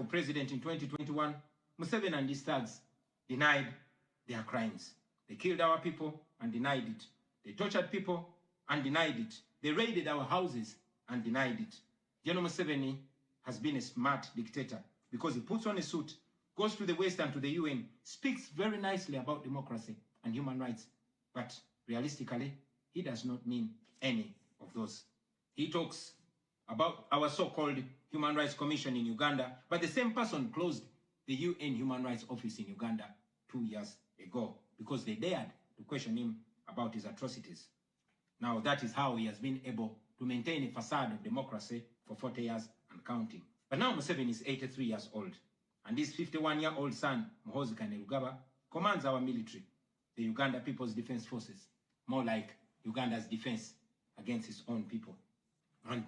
president in 2021, Museveni and his thugs denied their crimes. They killed our people and denied it. They tortured people and denied it. They raided our houses and denied it. General Museveni has been a smart dictator because he puts on a suit, goes to the West and to the UN, speaks very nicely about democracy and human rights, but realistically, he does not mean any of those. He talks about our so-called Human Rights Commission in Uganda, but the same person closed the UN Human Rights Office in Uganda 2 years ago because they dared to question him about his atrocities. Now that is how he has been able to maintain a facade of democracy for 40 years and counting. But now Museveni is 83 years old, and his 51-year-old son, Muhoozi Kainerugaba, commands our military, the Uganda People's Defense Forces, more like Uganda's defense against his own people. And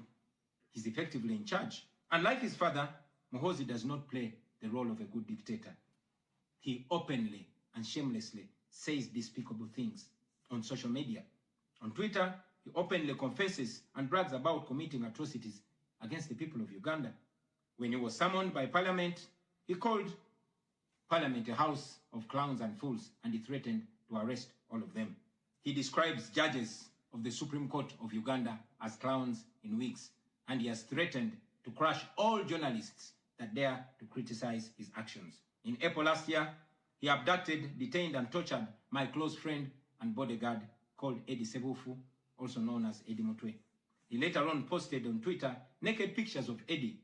he's effectively in charge. Unlike his father, Muhoozi does not play the role of a good dictator. He openly and shamelessly says despicable things on social media. On Twitter, he openly confesses and brags about committing atrocities against the people of Uganda. When he was summoned by Parliament, he called Parliament a house of clowns and fools, and he threatened to arrest all of them. He describes judges of the Supreme Court of Uganda as clowns in wigs, and he has threatened to crush all journalists that dare to criticize his actions. In April last year, he abducted, detained, and tortured my close friend and bodyguard called Eddie Sebufu, also known as Eddie Mutwe. He later on posted on Twitter naked pictures of Eddie,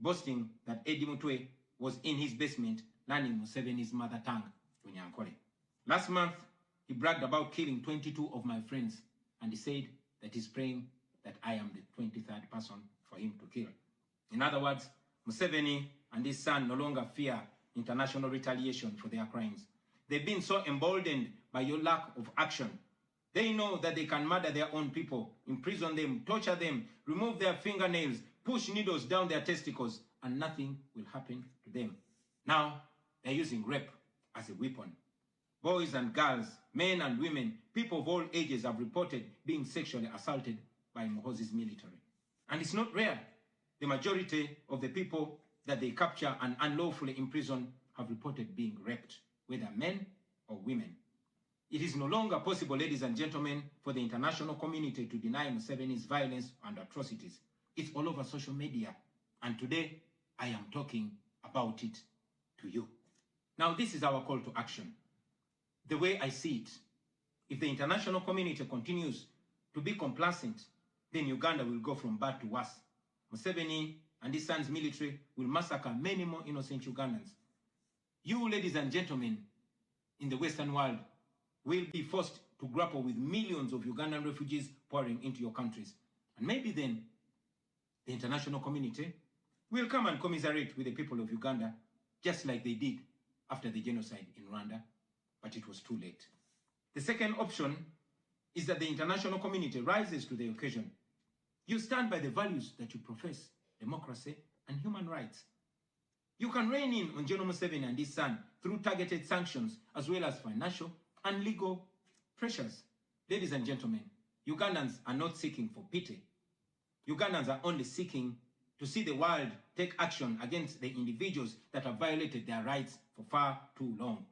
boasting that Eddie Mutwe was in his basement learning Museveni's mother tongue, Runyankole. Last month, he bragged about killing 22 of my friends, and he said that he's praying that I am the 23rd person for him to kill. In other words, Museveni and his son no longer fear international retaliation for their crimes. They've been so emboldened by your lack of action. They know that they can murder their own people, imprison them, torture them, remove their fingernails, push needles down their testicles, and nothing will happen to them. Now, they're using rape as a weapon. Boys and girls, men and women, people of all ages have reported being sexually assaulted by Muhoozi's military. And it's not rare. The majority of the people that they capture and unlawfully imprison have reported being raped, whether men or women. It is no longer possible, ladies and gentlemen, for the international community to deny Museveni's violence and atrocities. It's all over social media. And today, I am talking about it to you. Now, this is our call to action. The way I see it, if the international community continues to be complacent, then Uganda will go from bad to worse. Museveni and his son's military will massacre many more innocent Ugandans. You, ladies and gentlemen, in the Western world, will be forced to grapple with millions of Ugandan refugees pouring into your countries. And maybe then, the international community will come and commiserate with the people of Uganda, just like they did after the genocide in Rwanda, but it was too late. The second option is that the international community rises to the occasion. You stand by the values that you profess, democracy and human rights. You can rein in on General Museveni and his son through targeted sanctions as well as financial and legal pressures. Ladies and gentlemen, Ugandans are not seeking for pity. Ugandans are only seeking to see the world take action against the individuals that have violated their rights for far too long.